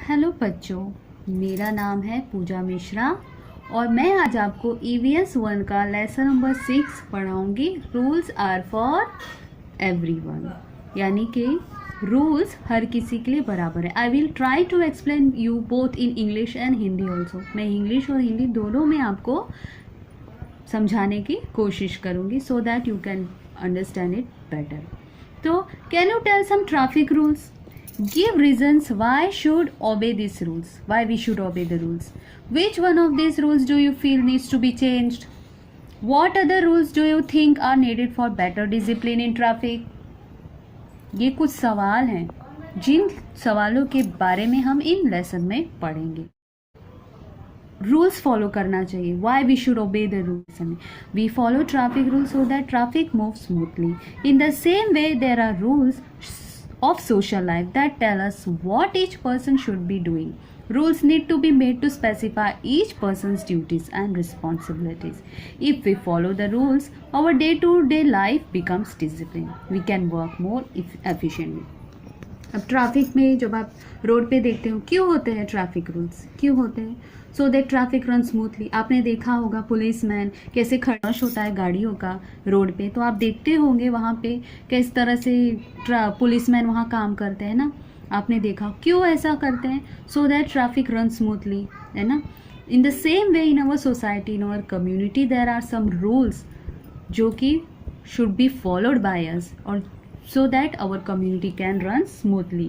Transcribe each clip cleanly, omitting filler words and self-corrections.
Hello बच्चों, मेरा नाम है पूजा मिश्रा और मैं आज आपको EVS 1 का लेसन नंबर 6 पढ़ाऊंगी। रूल्स आर फॉर एवरीवन, यानी कि रूल्स हर किसी के लिए बराबर है। I will try to explain you both in English and Hindi also. मैं इंग्लिश और हिंदी दोनों में आपको समझाने की कोशिश करूंगी so that you can understand it better. तो can you tell some traffic rules? Give reasons why should obey these rules. Why we should obey the rules. Which one of these rules do you feel needs to be changed? What other rules do you think are needed for better discipline in traffic? ये कुछ सवाल हैं जिन सवालों के बारे में हम इन lesson में पढ़ेंगे। रूल्स फॉलो करना चाहिए। Why we should obey the rules? We follow traffic rules so that traffic move smoothly. In the same way there are rules of social life that tell us what each person should be doing. Rules need to be made to specify each person's duties and responsibilities. If we follow the rules, our day-to-day life becomes disciplined. We can work more efficiently. अब traffic में जब आप road पे देखते हो, क्यों होते हैं ट्रैफिक रूल्स? क्यों होते हैं? So that traffic run smoothly. आपने देखा होगा पुलिसमैन कैसे खड़ा होता है गाड़ियों का रोड पे, तो आप देखते होंगे वहाँ पे किस तरह से पुलिसमैन वहाँ काम करते हैं ना। आपने देखा क्यों ऐसा करते हैं? So that traffic run smoothly, है ना। In the same way in our society, in our community there are some rules जो कि should be followed by us और so that our community can run smoothly.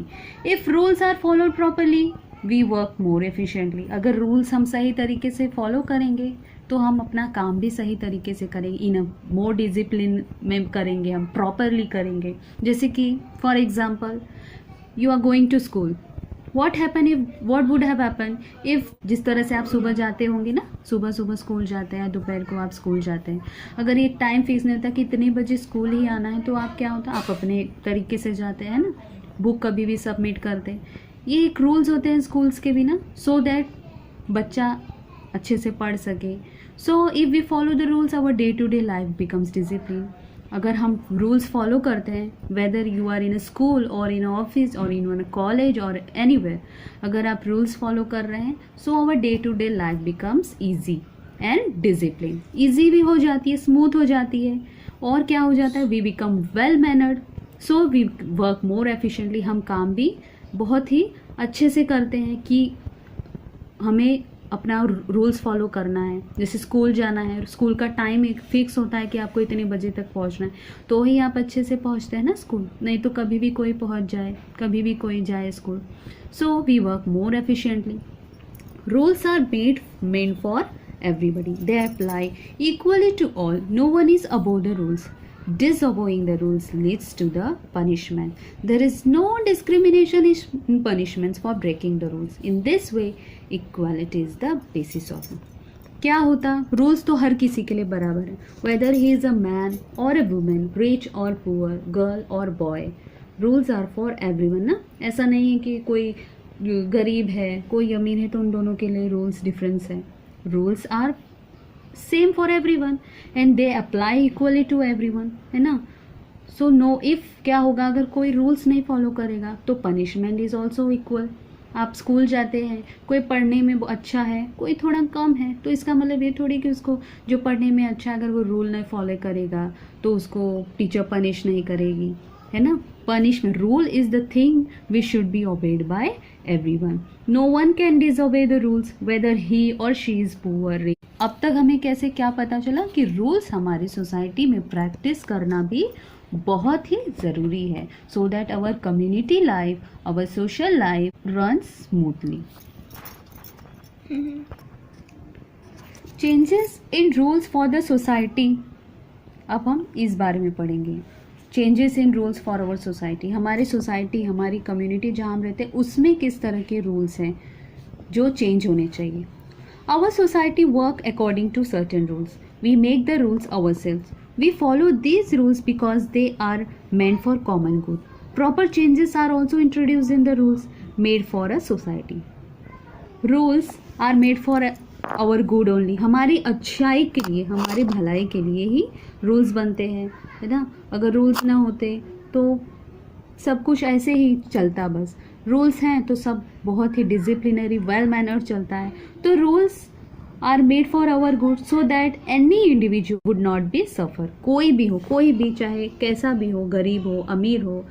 If rules are followed properly, we work more efficiently. अगर rules हम सही तरीके से follow करेंगे तो हम अपना काम भी सही तरीके से करेंगे, इन अ मोर डिसिप्लिन में करेंगे, हम प्रॉपरली करेंगे। जैसे कि for example you are going to school, what would have happen if, जिस तरह से आप सुबह जाते होंगे ना, सुबह स्कूल जाते हैं, दोपहर को आप स्कूल जाते हैं। अगर एक टाइम फिक्स नहीं होता कि इतने बजे स्कूल ही आना है, तो आप क्या होता, आप अपने तरीके से जाते हैं ना, बुक कभी भी सबमिट करते हैं। ये एक रूल्स होते हैं स्कूल्स के भी ना, सो दैट बच्चा अच्छे से पढ़ सके। So if we follow the rules, our day to day life becomes discipline. अगर हम रूल्स फॉलो करते हैं, whether you are in a school और इन ऑफिस और इन अ कॉलेज और एनीवेयर, अगर आप रूल्स फॉलो कर रहे हैं, so our day to day life becomes easy and discipline. Easy भी हो जाती है, स्मूथ हो जाती है, और क्या हो जाता है, we become well mannered, so we work more efficiently. हम काम भी बहुत ही अच्छे से करते हैं कि हमें अपना रूल्स फॉलो करना है। जैसे स्कूल जाना है, स्कूल का टाइम एक फिक्स होता है कि आपको इतने बजे तक पहुंचना है, तो ही आप अच्छे से पहुंचते हैं ना स्कूल, नहीं तो कभी भी कोई पहुंच जाए, कभी भी कोई जाए school. So we work more efficiently. Rules are made for everybody. They apply equally to all. No one is above the rules. Disobeying the rules leads to the punishment. There is no discrimination in punishments for breaking the rules. In this way, equality is the basis of it. क्या होता, rules तो हर किसी के लिए बराबर है, whether he is a man और a woman, rich और पुअर, गर्ल और boy. Rules are for everyone ना। ऐसा नहीं है कि कोई गरीब है कोई अमीर है तो उन दोनों के लिए रूल्स डिफरेंस है। Rules are same for everyone and they apply equally to everyone, है ना। सो नो, इफ क्या होगा, अगर कोई रूल्स नहीं फॉलो करेगा तो पनिशमेंट इज ऑल्सो इक्वल। आप स्कूल जाते हैं, कोई पढ़ने में अच्छा है, कोई थोड़ा कम है, तो इसका मतलब ये थोड़ी कि उसको जो पढ़ने में अच्छा है, अगर वो रूल नहीं फॉलो करेगा तो उसको टीचर पनिश नहीं करेगी, है ना। punishment, rule is the thing which should be obeyed by everyone. No one can disobey the rules whether he or she is poor, rich. अब तक हमें कैसे क्या पता चला कि रूल्स हमारी सोसाइटी में प्रैक्टिस करना भी बहुत ही ज़रूरी है, so that our community life, our social life run smoothly. Changes in rules for the society, अब हम इस बारे में पढ़ेंगे। Changes in rules for our society, हमारी सोसाइटी, हमारी कम्युनिटी जहाँ हम रहते हैं उसमें किस तरह के रूल्स हैं जो चेंज होने चाहिए। Our society work according to certain rules, we make the rules ourselves, we follow these rules because they are meant for common good. Proper changes are also introduced in the rules made for a society. Rules are made for our good only, हमारी अच्छाई के लिए, हमारी भलाई के लिए ही rules बनते हैं, है ना। अगर रूल्स ना होते तो सब कुछ ऐसे ही चलता बस। रूल्स हैं तो सब बहुत ही डिसिप्लिनरी वेल मैनर्ड चलता है। तो rules are made for our good so that any individual would not be suffer. कोई भी हो, कोई भी, चाहे कैसा भी हो, गरीब हो, अमीर हो,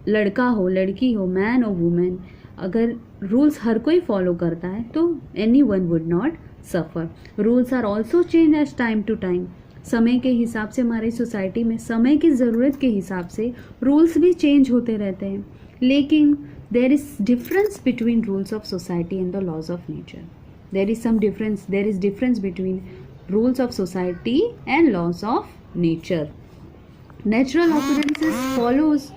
लड़का हो, लड़की हो, मैन और वुमेन, अगर रूल्स हर कोई फॉलो करता है तो anyone would not suffer. Rules are also change as time to time. समय के हिसाब से हमारी सोसाइटी में समय की ज़रूरत के हिसाब से रूल्स भी चेंज होते रहते हैं। लेकिन there is difference between rules of society and the laws of nature. There is some difference, there is difference between rules of society and laws of nature. Natural occurrences follows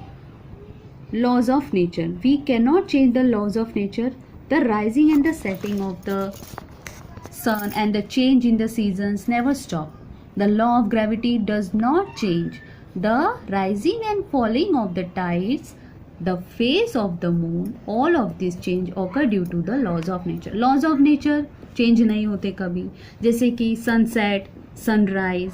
laws of nature. We cannot change the laws of nature. The rising and the setting of the sun and the change in the seasons never stop. The law of gravity does not change. The rising and falling of the tides, the phase of the moon, all of these change occur due to the laws of nature. Laws of nature change नहीं होते कभी, जैसे कि sunset, sunrise,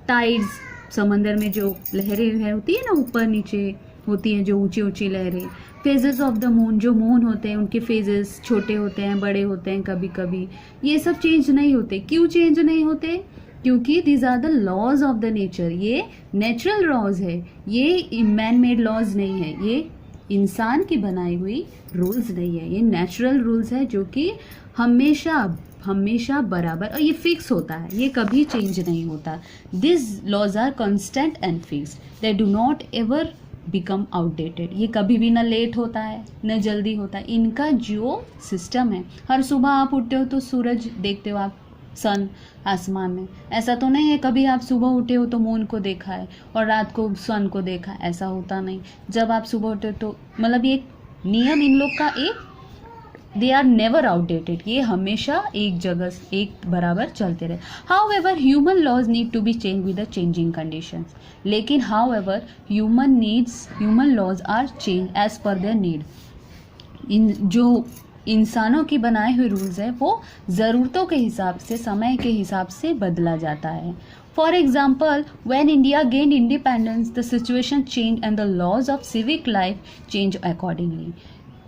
tides, समंदर में जो लहरें है होती है ना, ऊपर नीचे होती हैं जो ऊंची ऊंची लहरें, फेजेस ऑफ द मून, जो मून होते हैं उनके फेजेस छोटे होते हैं, बड़े होते हैं कभी कभी, ये सब चेंज नहीं होते। क्यों चेंज नहीं होते? क्योंकि these are the laws of the nature. ये नेचुरल लॉज है, ये मैन मेड लॉज नहीं है, ये इंसान की बनाई हुई रूल्स नहीं है, ये नेचुरल रूल्स है जो कि हमेशा हमेशा बराबर, और ये फिक्स होता है, ये कभी चेंज नहीं होता। This laws are constant and fixed, they do not ever become outdated. ये कभी भी ना लेट होता है न जल्दी होता है। इनका जो सिस्टम है, हर सुबह आप उठते हो तो सूरज देखते हो आप, सन आसमान में, ऐसा तो नहीं है कभी आप सुबह उठे हो तो मून को देखा है और रात को सन को देखा है, ऐसा होता नहीं। जब आप सुबह उठे तो मतलब ये नियम इन लोग का एक, दे आर नेवर आउटडेटेड, ये हमेशा एक जगह एक बराबर चलते रहे। However human laws need to be change with the changing conditions. लेकिन however human laws are change as per their need. इन जो इंसानों की बनाए हुए रूल्स है वो ज़रूरतों के हिसाब से, समय के हिसाब से बदला जाता है। For example, when India gained independence the situation change and the laws of civic life change accordingly.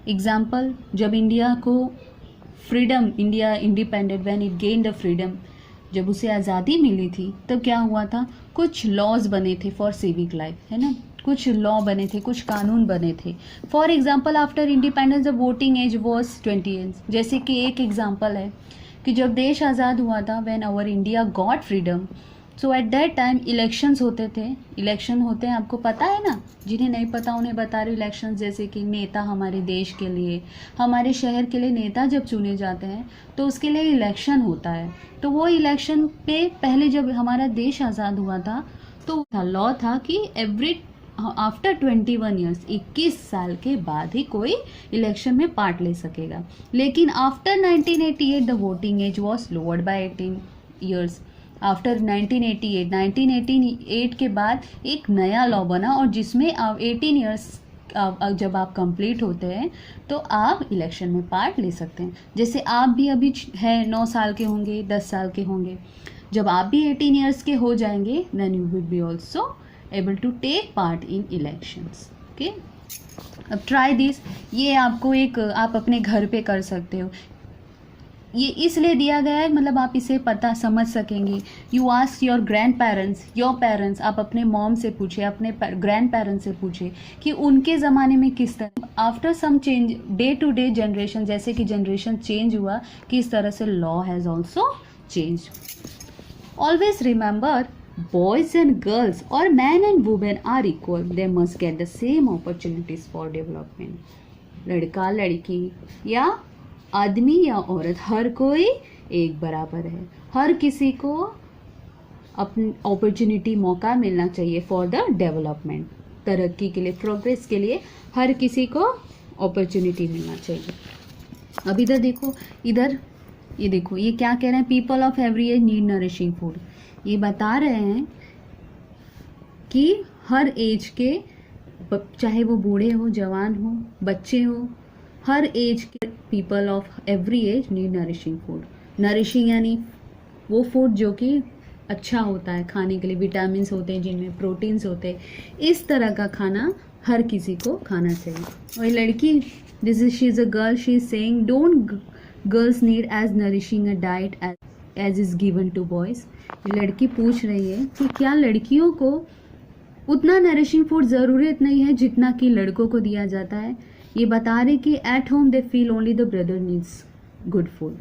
Example, जब इंडिया को freedom, India independent, when it gain the freedom, जब उसे आज़ादी मिली थी तब क्या हुआ था, कुछ लॉज बने थे फॉर सिविक लाइफ, है ना, कुछ लॉ बने थे, कुछ कानून बने थे। For example, after independence the voting age was 20 years. जैसे कि एक एग्जाम्पल है कि जब देश आज़ाद हुआ था, when our India got freedom, so at that time elections होते थे। इलेक्शन होते हैं, आपको पता है ना, जिन्हें नहीं पता उन्हें बता रही हूँ। इलेक्शंस जैसे कि नेता हमारे देश के लिए, हमारे शहर के लिए नेता जब चुने जाते हैं तो उसके लिए इलेक्शन होता है। तो वो इलेक्शन पे पहले जब हमारा देश आज़ाद हुआ था तो लॉ था कि एवरी आफ्टर 21 ईयर्स, 21 साल के बाद ही कोई इलेक्शन में पार्ट ले सकेगा। लेकिन after 1988 the voting age was lowered by 18 years. After 1988 के बाद एक नया लॉ बना और जिसमें आप 18 ईयर्स जब आप कंप्लीट होते हैं तो आप इलेक्शन में पार्ट ले सकते हैं। जैसे आप भी अभी है 9 साल के होंगे, 10 साल के होंगे, जब आप भी 18 ईयर्स के हो जाएंगे then you will be also able to take part in elections. Okay, अब ट्राई दिस, ये आपको एक, आप अपने घर पे कर सकते हो। ये इसलिए दिया गया है मतलब आप इसे पता समझ सकेंगे। You ask your grand parents, आप अपने मॉम से पूछे, अपने ग्रैंड पेरेंट्स से पूछे कि उनके ज़माने में किस तरह, after some change day to day generation, जैसे कि जनरेशन चेंज हुआ, किस तरह से law has also change. Always remember, boys and girls or men and women are equal, they must get the same opportunities for development। लड़का लड़की या आदमी या औरत, हर कोई एक बराबर है, हर किसी को अपनी अपॉर्चुनिटी, मौका मिलना चाहिए फॉर द डेवलपमेंट, तरक्की के लिए, प्रोग्रेस के लिए हर किसी को अपॉर्चुनिटी मिलना चाहिए। अब इधर देखो, इधर ये देखो, ये क्या कह रहे हैं, people of every age need nourishing food. ये बता रहे हैं कि हर एज के, चाहे वो बूढ़े हो, जवान हो, बच्चे हो, हर एज के people of every age need nourishing food. Nourishing यानी वो फूड जो कि अच्छा होता है खाने के लिए, विटामिन्स होते हैं जिनमें प्रोटीन्स होते हैं, इस तरह का खाना हर किसी को खाना चाहिए। और लड़की This is she is a girl. She is saying don't girls need as nourishing a diet as is given to boys. लड़की पूछ रही है कि क्या लड़कियों को उतना नरिशिंग फूड ज़रूरत नहीं है जितना कि लड़कों को दिया जाता है. ये बता रहे कि at home they feel only the brother needs good food.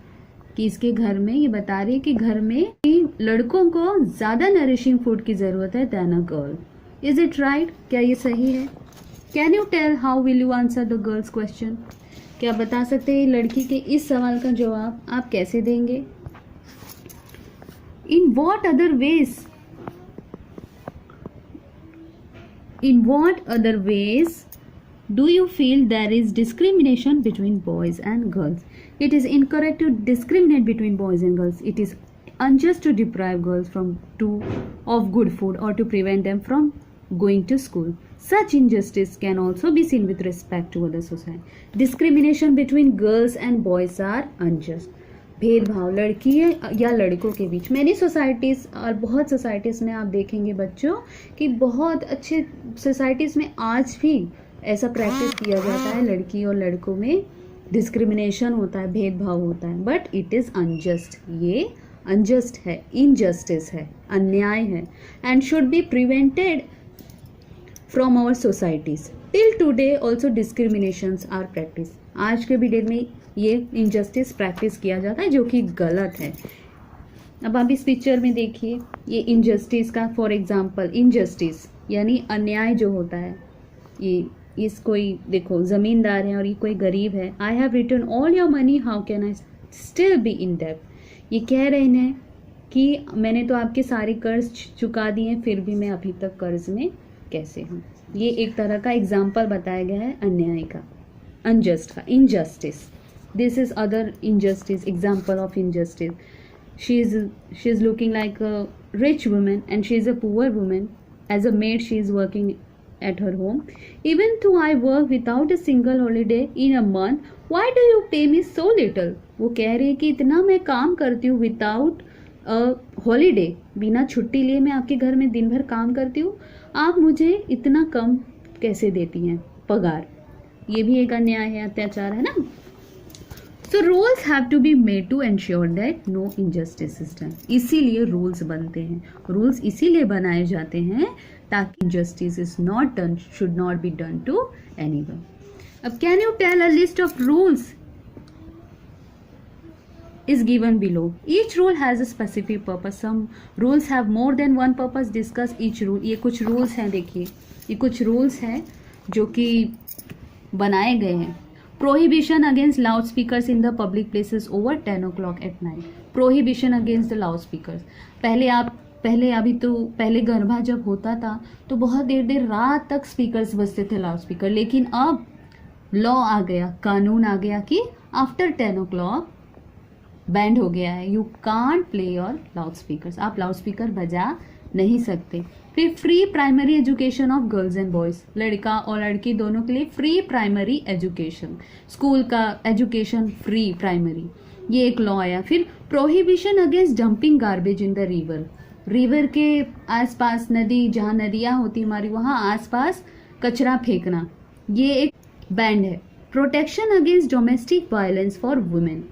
कि इसके घर में ये बता रही है कि घर में लड़कों को ज़्यादा नरिशिंग फूड की ज़रूरत है than a girl. Is it right? क्या ये सही है? Can you tell how will you answer the girl's question? क्या बता सकते हैं लड़की के इस सवाल का जवाब आप कैसे देंगे? In what other ways do you feel there is discrimination between boys and girls? It is incorrect to discriminate between boys and girls. It is unjust to deprive girls of good food or to prevent them from going to school. Such injustice can also be seen with respect to other society. Discrimination between girls and boys are unjust. भेदभाव लड़की या लड़कों के बीच many societies और बहुत societies में आप देखेंगे बच्चों कि बहुत अच्छे सोसाइटीज़ में आज भी ऐसा प्रैक्टिस किया जाता है. लड़की और लड़कों में डिस्क्रिमिनेशन होता है, भेदभाव होता है. But it is unjust. ये अनजस्ट है, इनजस्टिस है, अन्याय है and should be prevented from our societies. Till today also discriminations are practice. आज के भी डेट में ये इनजस्टिस प्रैक्टिस किया जाता है जो कि गलत है. अब आप इस पिक्चर में देखिए ये इनजस्टिस का फॉर एग्जांपल इनजस्टिस यानी अन्याय जो होता है. ये इस कोई देखो ज़मींदार है और ये कोई गरीब है. I have return all your money, how can I still be in debt. ये कह रहे हैं कि मैंने तो आपके सारे कर्ज चुका दिए हैं फिर भी मैं अभी तक कर्ज में कैसे हूँ. ये एक तरह का एग्जाम्पल बताया गया है अन्याय का, अनजस्ट का, injustice. This is other injustice, example of injustice. She is looking like a rich woman and she is a poor woman. As a maid she is working at her home. Even though I work without a single holiday in a month, why do you pay me so little? वो कह रही है कि इतना मैं काम करती हूँ विदाउट हॉलीडे, बिना छुट्टी लिए मैं आपके घर में दिन भर काम करती हूँ, आप मुझे इतना कम कैसे देती हैं पगार. ये भी एक अन्याय है, अत्याचार है ना. So rules have to be made to ensure that no injustice is done. इसीलिए रूल्स बनते हैं. रूल्स इसीलिए बनाए जाते हैं ताकि injustice is not done, should not be done to anyone. अब can you tell a list of rules is given below. Each rule has a specific purpose. Some rules have more than one purpose. Discuss each rule. ये कुछ rules हैं, देखिए ये कुछ rules हैं जो कि बनाए गए हैं. Prohibition against loudspeakers in the public places over 10 o'clock at night. Prohibition against the loudspeakers. पहले गरबा जब होता था तो बहुत देर रात तक स्पीकर्स बजते थे, लाउड स्पीकर. लेकिन अब लॉ आ गया, कानून आ गया कि आफ्टर 10 o'clock बैंड हो गया है. You can't play your loud speakers. आप लाउड स्पीकर बजा नहीं सकते. फिर free primary education of girls and boys. लड़का और लड़की दोनों के लिए फ्री प्राइमरी एजुकेशन, स्कूल का एजुकेशन फ्री प्राइमरी, ये एक लॉ आया. फिर prohibition against dumping garbage in the river. River के आसपास, नदी जहाँ नदियाँ होती हमारी वहाँ आसपास कचरा फेंकना, ये एक बैंड है. Protection against domestic violence for women.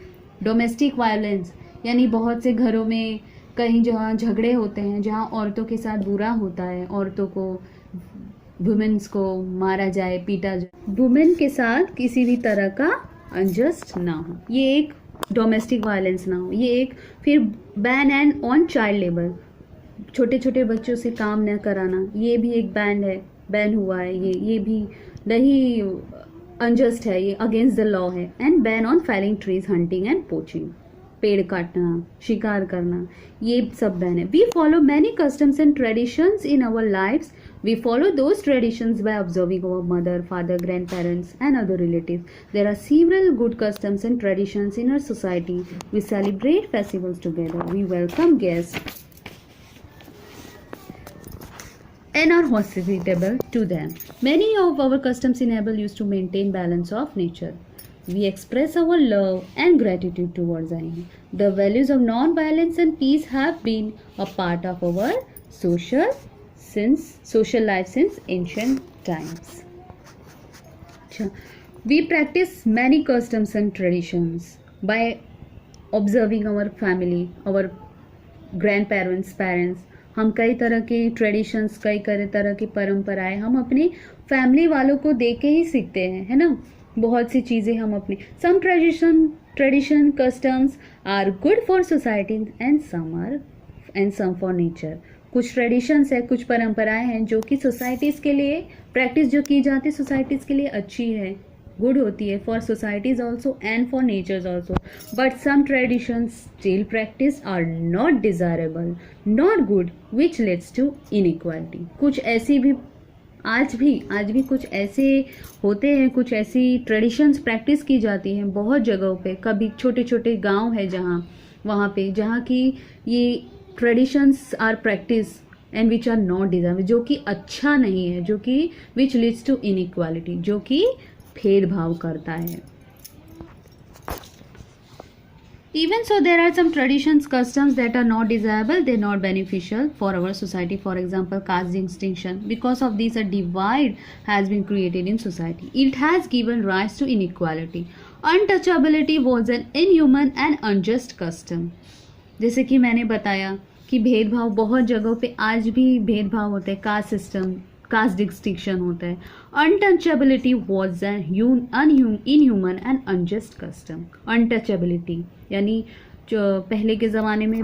Domestic violence यानी बहुत से घरों में कहीं जहाँ झगड़े होते हैं, जहाँ औरतों के साथ बुरा होता है, औरतों को, वुमेन्स को मारा जाए, पीटा जाए, वुमेन के साथ किसी भी तरह का अनजस्ट ना हो, ये एक डोमेस्टिक वायलेंस ना हो, ये एक. फिर ban and on child labour. छोटे छोटे बच्चों से काम न कराना, ये भी एक बैन है, बैन हुआ है. ये भी नहीं अनजस्ट है, ये अगेंस्ट द लॉ है. And ban on felling trees, hunting and poaching. पेड़ काटना, शिकार करना, ये सब बैन है. We follow many customs and traditions in our lifes. We follow those traditions by observing our mother, father, grandparents and other relatives. There are several good customs and traditions in our society. We celebrate festivals together. We welcome guests and are hospitable to them. Many of our customs enable us to maintain balance of nature. We express our love and gratitude towards animals. The values of non-violence and peace have been a part of our social life since ancient times. We practice many customs and traditions by observing our family, our grandparents, parents. हम कई तरह के traditions, कई तरह की परंपराएं हम अपनी फैमिली वालों को देख के ही सीखते हैं, है ना। बहुत सी चीज़ें हम अपनी some tradition customs are good for society and some for nature. कुछ ट्रेडिशंस है, कुछ परंपराएं हैं जो कि सोसाइटीज़ के लिए प्रैक्टिस जो की जाती है सोसाइटीज़ के लिए अच्छी है, गुड होती है for societies also and for natures also. But some traditions still practice are not desirable, not good, which leads to inequality. कुछ ऐसी भी आज भी कुछ ऐसे होते हैं, कुछ ऐसी ट्रेडिशंस प्रैक्टिस की जाती हैं बहुत जगहों पे। कभी छोटे छोटे गांव है वहाँ पे जहाँ की ये traditions are practice and which are not desirable, जो कि अच्छा नहीं है, जो कि विच लीड्स टू इनइक्वालिटी, जो कि भेदभाव करता है। Even so, there are some traditions, customs that are not desirable, they are not beneficial for our society. For example, caste distinction. Because of this, a divide has been created in society. It has given rise to inequality. Untouchability was an inhuman and unjust custom. जैसे कि मैंने बताया कि भेदभाव बहुत जगहों पे आज भी भेदभाव होता है, कास्ट सिस्टम, कास्ट डिस्टिंक्शन होता है। Untouchability was an inhuman and unjust custom. Untouchability यानी जो पहले के ज़माने में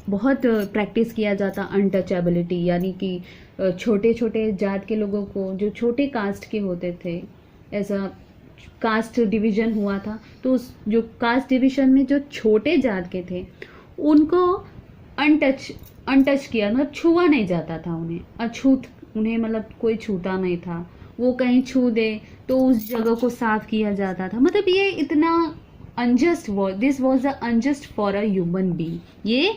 बहुत प्रैक्टिस किया जाता अनटचेबिलिटी, यानी कि छोटे छोटे जात के लोगों को, जो छोटे कास्ट के होते थे, ऐसा कास्ट डिवीज़न हुआ था, तो उस जो कास्ट डिवीज़न में जो छोटे जात के थे उनको अनटच किया, मतलब छुआ नहीं जाता था उन्हें मतलब कोई छूता नहीं था। वो कहीं छू दे तो उस जगह को साफ किया जाता था। मतलब ये इतना unjust this was the unjust for a human being. ये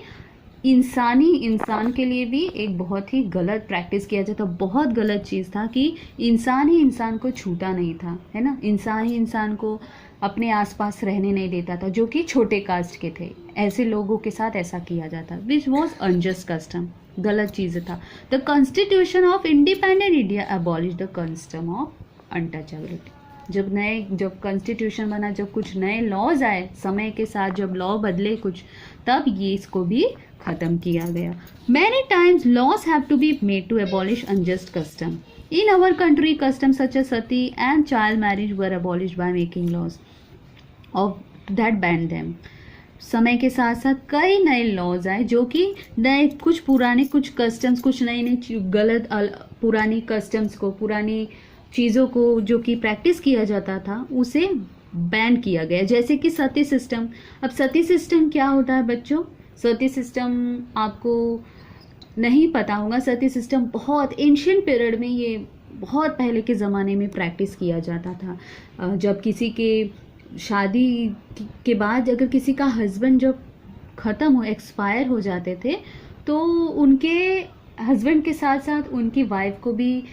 इंसान के लिए भी एक बहुत ही गलत प्रैक्टिस किया जाता, बहुत गलत चीज़ था कि इंसान ही इंसान को छूता नहीं था, है ना। इंसान ही इंसान को अपने आसपास रहने नहीं देता था, जो कि छोटे कास्ट के थे, ऐसे लोगों के साथ ऐसा किया जाता, विच वॉज अनजस्ट कस्टम, गलत चीज़ था। The constitution of independent India abolish the custom of untouchability. जब कॉन्स्टिट्यूशन बना, जब कुछ नए लॉज आए समय के साथ, जब लॉ बदले कुछ, तब ये इसको भी ख़त्म किया गया। Many times laws have to be made to abolish unjust custom. In our country custom such as sati and child marriage were abolish by making laws of that ban them. समय के साथ साथ कई नए लॉज आए जो कि नए, कुछ पुराने, कुछ कस्टम्स, कुछ नई गलत पुरानी कस्टम्स को, पुरानी चीज़ों को जो कि प्रैक्टिस किया जाता था उसे बैन किया गया। जैसे कि सती सिस्टम। अब सती सिस्टम क्या होता है बच्चों? सती सिस्टम आपको नहीं पता होगा। सती सिस्टम बहुत एंशिएंट पीरियड में, ये बहुत पहले के ज़माने में प्रैक्टिस किया जाता था। जब किसी के शादी के बाद अगर किसी का हस्बैंड जब ख़त्म हो, एक्सपायर हो जाते थे, तो उनके हस्बैंड के साथ साथ उनकी वाइफ को भी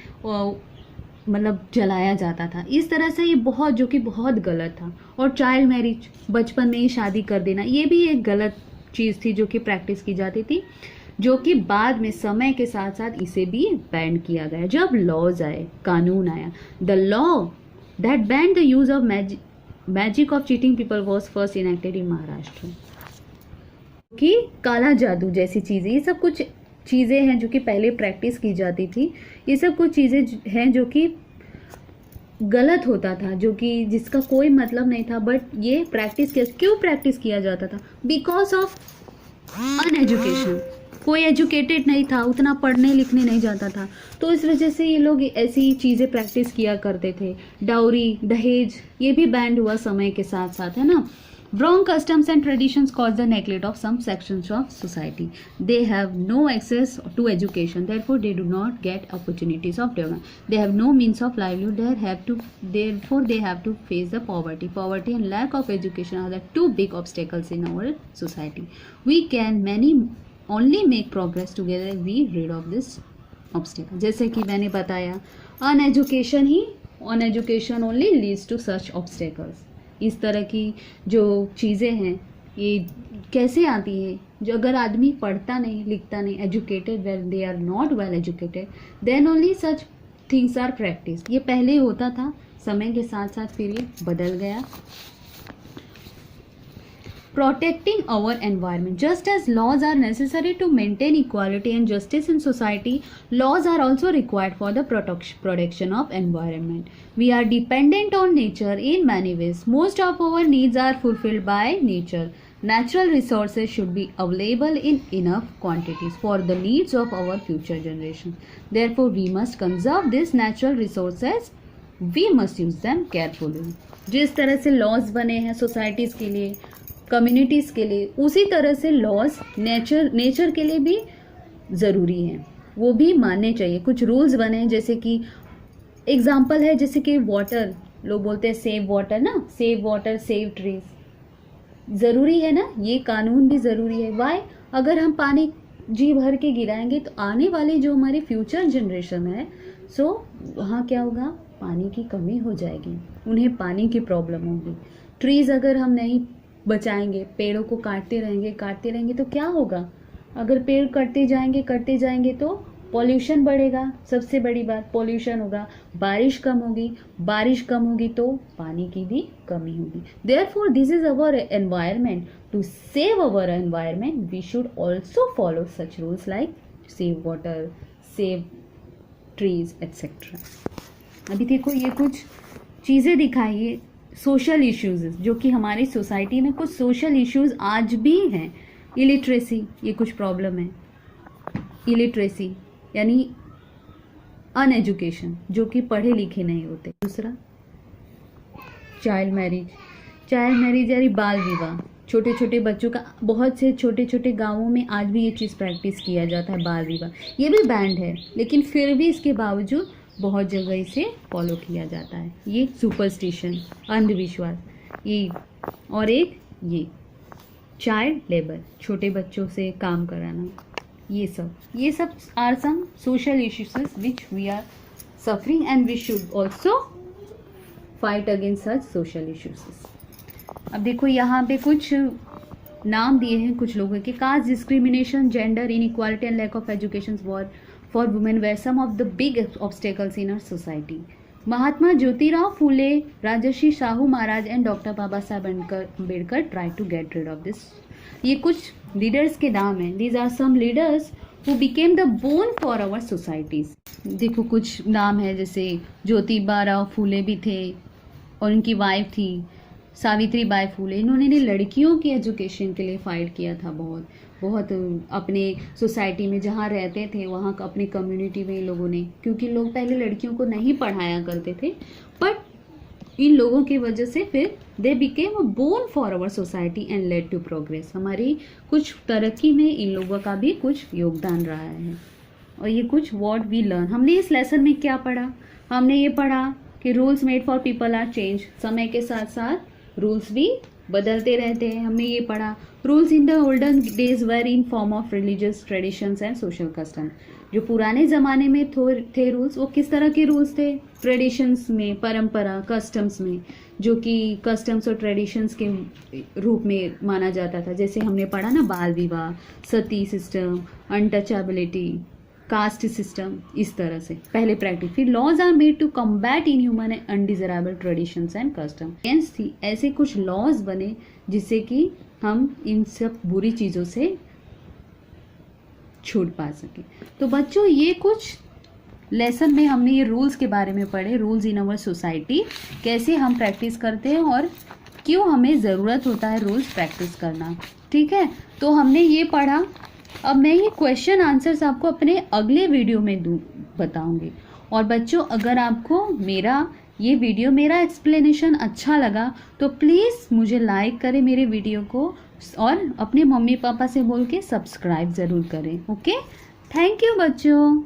मतलब जलाया जाता था। इस तरह से ये बहुत, जो कि बहुत गलत था। और चाइल्ड मैरिज, बचपन में ही शादी कर देना, ये भी एक गलत चीज़ थी जो कि प्रैक्टिस की जाती थी, जो कि बाद में समय के साथ साथ इसे भी बैन किया गया। जब लॉज आए, कानून आया, the law that ban the use of magic of cheating people was first enacted इन महाराष्ट्र। कि काला जादू जैसी चीज़ें, ये सब कुछ चीज़ें हैं जो कि पहले प्रैक्टिस की जाती थी। ये सब कुछ चीज़ें हैं जो कि गलत होता था, जो कि जिसका कोई मतलब नहीं था, बट ये क्यों प्रैक्टिस किया जाता था? Because of uneducation. कोई एजुकेटेड नहीं था, उतना पढ़ने लिखने नहीं जाता था, तो इस वजह से ये लोग ऐसी चीज़ें प्रैक्टिस किया करते थे। डाउरी, दहेज, ये भी बैंड हुआ समय के साथ साथ, है ना। Wrong customs and traditions cause the neglect of some sections of society. They have no access to education, therefore they do not get opportunities of development. They have no means of livelihood. Therefore they have to face the poverty. Poverty and lack of education are the two big obstacles in our society. We can only make progress together. We rid of this obstacle. जैसे कि मैंने बताया, uneducation only leads to such obstacles. इस तरह की जो चीज़ें हैं ये कैसे आती हैं? जो अगर आदमी पढ़ता नहीं, लिखता नहीं, educated, well they are not well educated, then only such things are practice. ये पहले होता था समय के साथ साथ फिर ये बदल गया। Protecting our environment. Just as laws are necessary to maintain equality and justice in society, laws are also required for the protection of environment. We are dependent on nature in many ways. Most of our needs are fulfilled by nature. Natural resources should be available in enough quantities for the needs of our future generations. Therefore, we must conserve these natural resources. We must use them carefully. जिस तरह से laws बने हैं societies के लिए, communities के लिए, उसी तरह से लॉज नेचर के लिए भी ज़रूरी हैं, वो भी मानने चाहिए। कुछ रूल्स बने हैं, जैसे कि एग्जांपल है जैसे कि वाटर, लोग बोलते हैं सेव वाटर ना, सेव वाटर सेव ट्रीज, ज़रूरी है ना, ये कानून भी ज़रूरी है। वाई? अगर हम पानी जी भर के गिराएंगे तो आने वाली जो हमारी फ्यूचर जनरेशन है, सो वहाँ क्या होगा, पानी की कमी हो जाएगी, उन्हें पानी की प्रॉब्लम होगी। ट्रीज़ अगर हम नहीं बचाएंगे, पेड़ों को काटते रहेंगे तो क्या होगा? अगर पेड़ कटते जाएंगे तो पॉल्यूशन बढ़ेगा। सबसे बड़ी बात पॉल्यूशन होगा, बारिश कम होगी तो पानी की भी कमी होगी। Therefore this is our environment. To save our environment we should also follow such rules like save water, save trees etcetera. अभी देखो ये कुछ चीज़ें दिखाइए, सोशल इश्यूज जो कि हमारी सोसाइटी में कुछ सोशल इश्यूज आज भी हैं। इलिटरेसी, ये कुछ प्रॉब्लम है। इलिटरेसी यानी अनएजुकेशन, जो कि पढ़े लिखे नहीं होते। दूसरा चाइल्ड मैरिज यानी बाल विवाह, छोटे छोटे बच्चों का, बहुत से छोटे छोटे गाँवों में आज भी ये चीज़ प्रैक्टिस किया जाता है, बाल विवाह। ये भी बैंड है, लेकिन फिर भी इसके बावजूद बहुत जगह इसे फॉलो किया जाता है। ये सुपरस्टिशन, अंधविश्वास, ये और एक ये चाइल्ड लेबर, छोटे बच्चों से काम कराना, ये सब are some social issues which we are suffering and we should also fight against such social issues. अब देखो यहाँ पे कुछ नाम दिए हैं कुछ लोगों के। Caste discrimination, gender inequality and lack of education for women were some of the big obstacles in our society. Mahatma Jyotirao Phule, Rajarshi Shahu Maharaj and Dr. Baba Saheb Ambedkar tried to get rid of this. ये कुछ leaders के नाम हैं। These are some leaders who became the bone for our societies. देखो कुछ नाम है, जैसे ज्योतिबा राव फूले भी थे और उनकी वाइफ थी सावित्री बाई फूले। इन्होंने लड़कियों की एजुकेशन के लिए फाइट किया था बहुत अपने सोसाइटी में जहाँ रहते थे, वहाँ का अपनी कम्युनिटी में इन लोगों ने, क्योंकि लोग पहले लड़कियों को नहीं पढ़ाया करते थे, बट इन लोगों की वजह से फिर they became a boon for our society and led to progress. हमारी कुछ तरक्की में इन लोगों का भी कुछ योगदान रहा है। और ये कुछ व्हाट वी लर्न, हमने इस लेसन में क्या पढ़ा? हमने ये पढ़ा कि rules made for people are change, समय के साथ साथ रूल्स भी बदलते रहते हैं। हमने ये पढ़ा rules in the olden days were in form of religious traditions and social custom. जो पुराने ज़माने में थे रूल्स, वो किस तरह के रूल्स थे? ट्रेडिशंस में, परंपरा, कस्टम्स में, जो कि कस्टम्स और ट्रेडिशंस के रूप में माना जाता था। जैसे हमने पढ़ा ना, बाल विवाह, sati system, untouchability, caste system, इस तरह से पहले प्रैक्टिस। फिर laws are made to combat inhuman and undesirable traditions and custom. ऐसे कुछ लॉज बने जिससे कि हम इन सब बुरी चीज़ों से छूट पा सके। तो बच्चों, ये कुछ लेसन में हमने ये रूल्स के बारे में पढ़े, रूल्स इन अवर सोसाइटी, कैसे हम प्रैक्टिस करते हैं और क्यों हमें ज़रूरत होता है रूल्स प्रैक्टिस करना। ठीक है, तो हमने ये पढ़ा। अब मैं ये क्वेश्चन आंसर्स आपको अपने अगले वीडियो में बताऊंगी। और बच्चों, अगर आपको ये वीडियो, मेरा एक्सप्लेनेशन अच्छा लगा तो प्लीज़ मुझे लाइक करें मेरे वीडियो को, और अपने मम्मी पापा से बोल के सब्सक्राइब ज़रूर करें। ओके, थैंक यू बच्चों।